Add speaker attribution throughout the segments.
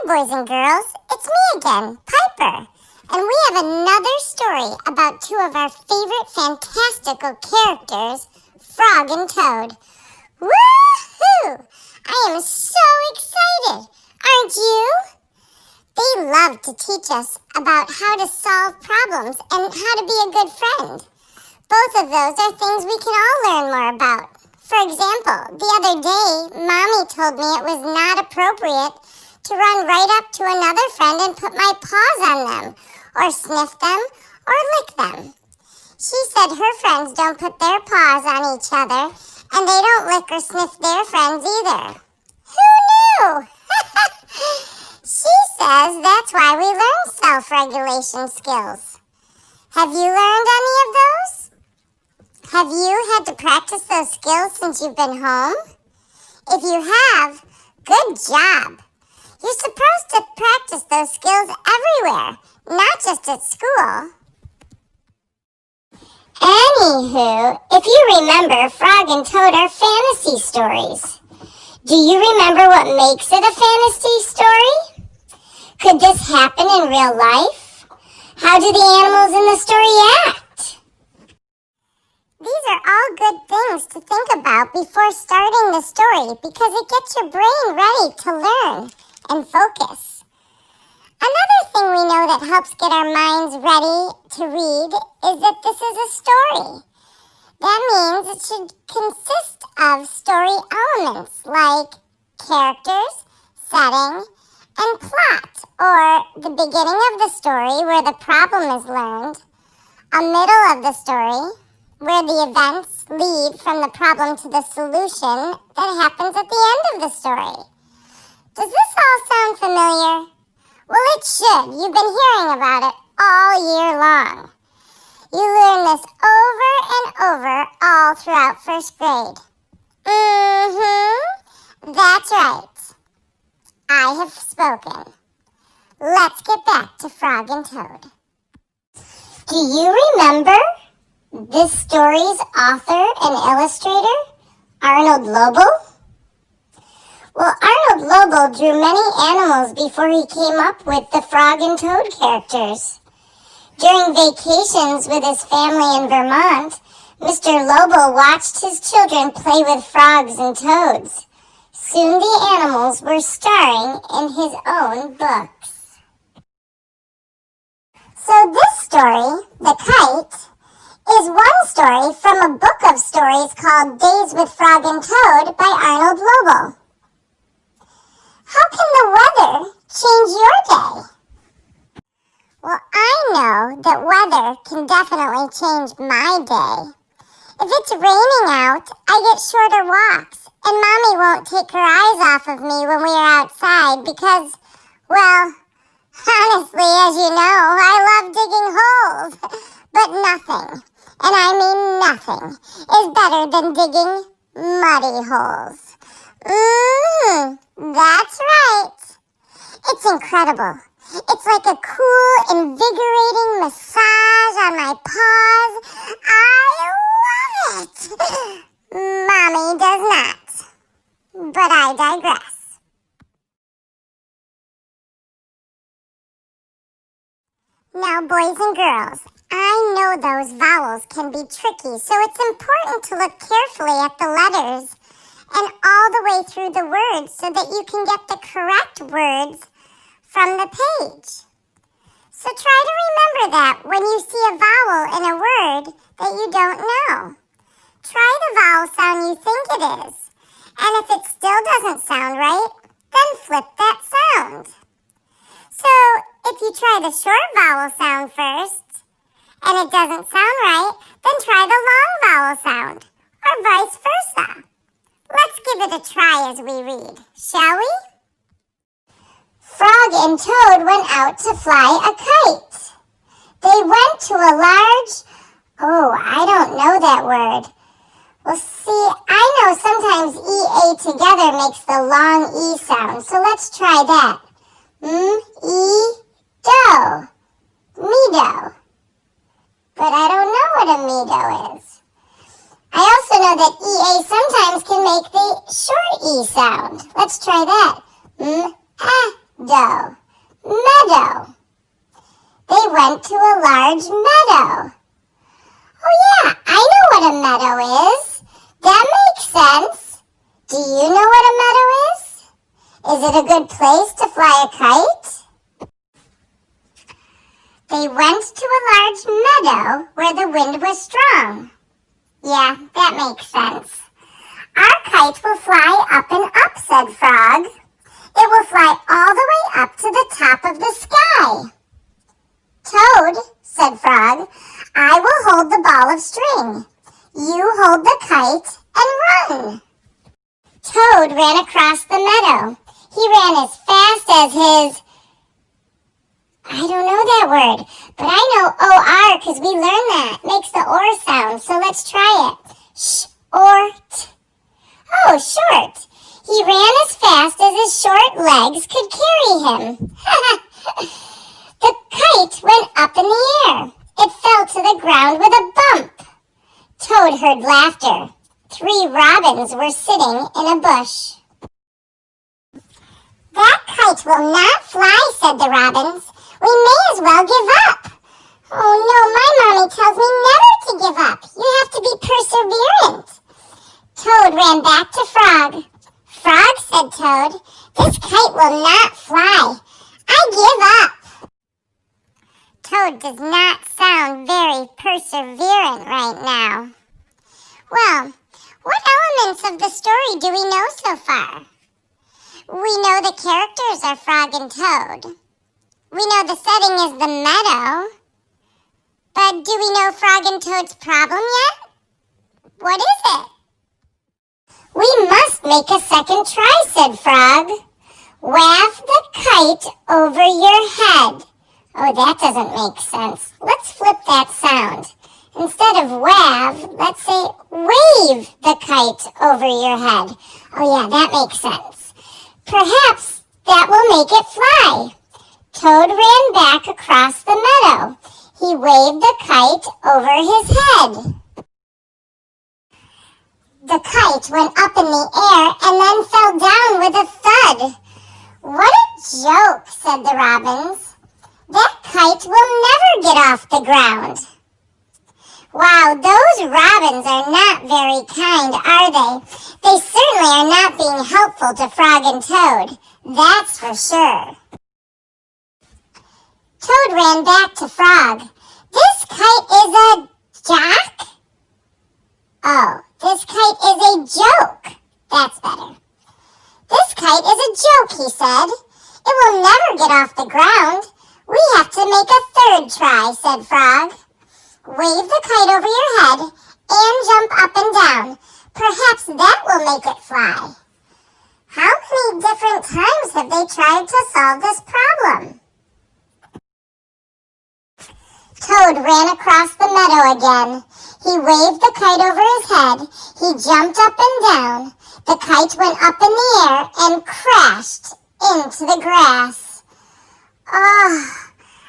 Speaker 1: boys and girls, it's me again, Piper, and we have another story about two of our favorite fantastical characters, Frog and Toad. Woohoo! I am so excited, aren't you? They love to teach us about how to solve problems and how to be a good friend. Both of those are things we can all learn more about. For example, the other day, Mommy told me it was not appropriate to run right up to another friend and put my paws on them, or sniff them, or lick them. She said her friends don't put their paws on each other, and they don't lick or sniff their friends either. Who knew? She says that's why we learn self-regulation skills. Have you learned any of those? Have you had to practice those skills since you've been home? If you have, good job. You're supposed to practice those skills everywhere, not just at school. Anywho, if you remember, Frog and Toad are fantasy stories. Do you remember what makes it a fantasy story? Could this happen in real life? How do the animals in the story act? These are all good things to think about before starting the story because it gets your brain ready to learn and focus. Another thing we know that helps get our minds ready to read is that this is a story. That means it should consist of story elements like characters, setting, and plot, or the beginning of the story where the problem is learned, a middle of the story where the events lead from the problem to the solution that happens at the end of the story. Does this all sound familiar? Well, it should. You've been hearing about it all year long. You learn this over and over all throughout first grade. That's right. I have spoken. Let's get back to Frog and Toad. Do you remember this story's author and illustrator, Arnold Lobel? Well, Arnold Lobel drew many animals before he came up with the Frog and Toad characters. During vacations with his family in Vermont, Mr. Lobel watched his children play with frogs and toads. Soon the animals were starring in his own books. So this story, The Kite, is one story from a book of stories called Days with Frog and Toad by Arnold Lobel. How can the weather change your day? Well, I know that weather can definitely change my day. If it's raining out, I get shorter walks, and Mommy won't take her eyes off of me when we are outside because, well, honestly, as you know, I love digging holes. But nothing, and I mean nothing, is better than digging muddy holes. That's right. It's incredible. It's like a cool, invigorating massage on my paws. I love it. Mommy does not. But I digress. Now, boys and girls, I know those vowels can be tricky, so it's important to look carefully at the letters and all the way through the words so that you can get the correct words from the page. So try to remember that when you see a vowel in a word that you don't know. Try the vowel sound you think it is. And if it still doesn't sound right, then flip that sound. So if you try the short vowel sound first, and it doesn't sound right, then try the long vowel sound, or vice versa. Let's give it a try as we read, shall we? Frog and Toad went out to fly a kite. They went to a large... I don't know that word. Well, see, I know sometimes E-A together makes the long E sound, so let's try that. M-E-Do. Meadow. But I don't know what a meadow is. I also know that E-A sometimes can make the short E sound. Let's try that. M-A-Do. went to a large meadow. Oh yeah, I know what a meadow is. That makes sense. Do you know what a meadow is? Is it a good place to fly a kite? They went to a large meadow where the wind was strong. Yeah, that makes sense. Our kite will fly up and up, said Frog. It will fly all the way up to the top of the sky. Toad, said Frog, I will hold the ball of string. You hold the kite and run. Toad ran across the meadow. He ran as fast as his... I don't know that word, but I know O-R because we learned that. It makes the or sound, so let's try it. Sh-or-t. Oh, short. He ran as fast as his short legs could carry him. The kite went up in the air. It fell to the ground with a bump. Toad heard laughter. 3 robins were sitting in a bush. That kite will not fly, said the robins. We may as well give up. Oh no, my mommy tells me never to give up. You have to be perseverant. Toad ran back to Frog. Frog, said Toad, this kite will not fly. I give up. Toad does not sound very perseverant right now. Well, what elements of the story do we know so far? We know the characters are Frog and Toad. We know the setting is the meadow. But do we know Frog and Toad's problem yet? What is it? We must make a second try, said Frog. Waft the kite over your head. Oh, that doesn't make sense. Let's flip that sound. Instead of wav, let's say wave the kite over your head. Oh yeah, that makes sense. Perhaps that will make it fly. Toad ran back across the meadow. He waved the kite over his head. The kite went up in the air and then fell down with a thud. What a joke, said the robins. That kite will never get off the ground. Wow, those robins are not very kind, are they? They certainly are not being helpful to Frog and Toad. That's for sure. Toad ran back to Frog. This kite is a jock? Oh, this kite is a joke. That's better. This kite is a joke, he said. It will never get off the ground. We have to make a third try, said Frog. Wave the kite over your head and jump up and down. Perhaps that will make it fly. How many different times have they tried to solve this problem? Toad ran across the meadow again. He waved the kite over his head. He jumped up and down. The kite went up in the air and crashed into the grass. Oh,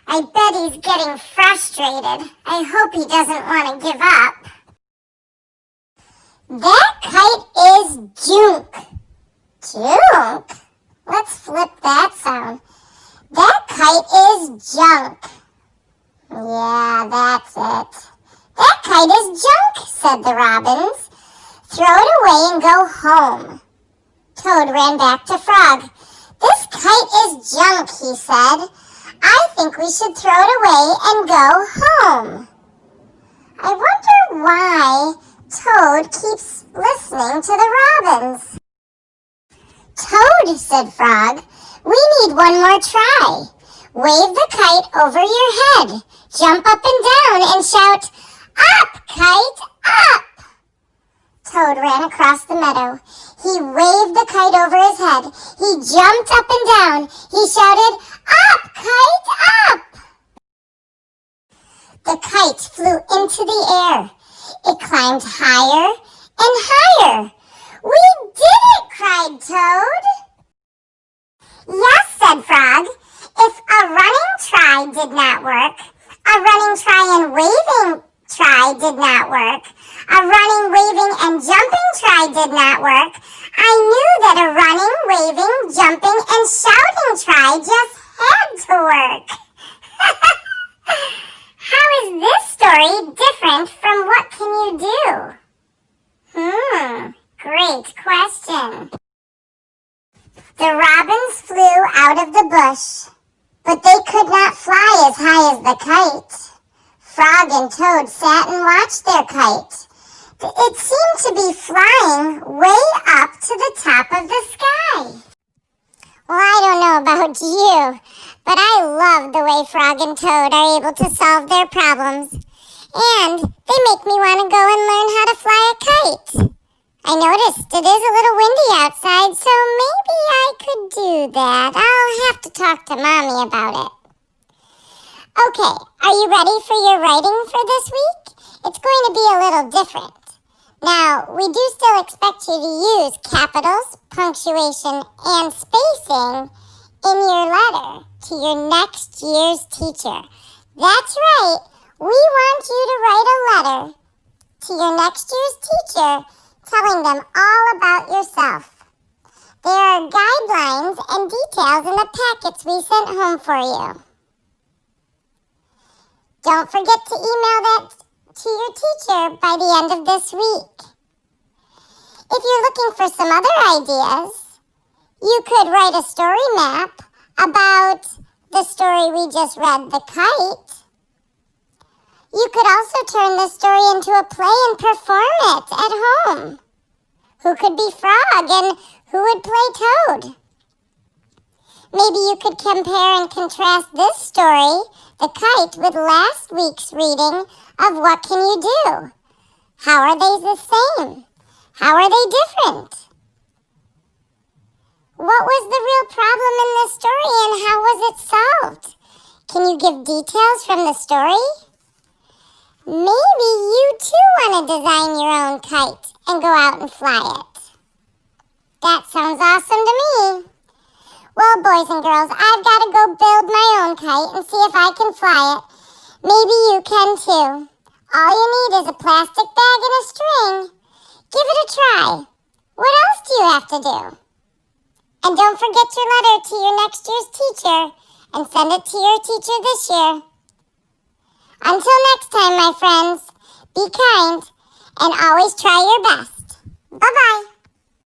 Speaker 1: I bet he's getting frustrated. I hope he doesn't want to give up. That kite is junk. Junk? Let's flip that sound. That kite is junk. Yeah, that's it. That kite is junk, said the robins. Throw it away and go home. Toad ran back to Frog. This kite is junk, he said. I think we should throw it away and go home. I wonder why Toad keeps listening to the robins. Toad, said Frog, we need one more try. Wave the kite over your head. Jump up and down and shout, up, kite, up! Toad ran across the meadow. He waved the kite over his head. He jumped up and down. He shouted, up, kite, up! The kite flew into the air. It climbed higher and higher. We did it, cried Toad. Yes, said Frog. If a running try did not work, a running try and waving try did not work, a running, waving, and jumping try did not work, I knew that a running, waving, jumping, and shouting try just had to work. Sparrows flew out of the bush, but they could not fly as high as the kite. Frog and Toad sat and watched their kite. It seemed to be flying way up to the top of the sky. Well, I don't know about you, but I love the way Frog and Toad are able to solve their problems. And they make me want to go and learn how to fly a kite. I noticed it is a little windy outside, so maybe I could do that. I'll have to talk to Mommy about it. Okay, are you ready for your writing for this week? It's going to be a little different. Now, we do still expect you to use capitals, punctuation, and spacing in your letter to your next year's teacher. That's right, we want you to write a letter to your next year's teacher telling them all about yourself. There are guidelines and details in the packets we sent home for you. Don't forget to email that to your teacher by the end of this week. If you're looking for some other ideas, you could write a story map about the story we just read, The Kite. You could also turn the story into a play and perform it at home. Who could be Frog and who would play Toad? Maybe you could compare and contrast this story, The Kite, with last week's reading of What Can You Do? How are they the same? How are they different? What was the real problem in the story and how was it solved? Can you give details from the story? Maybe you too want to design your own kite and go out and fly it. That sounds awesome to me. Well, boys and girls, I've got to go build my own kite and see if I can fly it. Maybe you can too. All you need is a plastic bag and a string. Give it a try. What else do you have to do? And don't forget your letter to your next year's teacher and send it to your teacher this year. Until next time, my friends, be kind and always try your best. Bye-bye.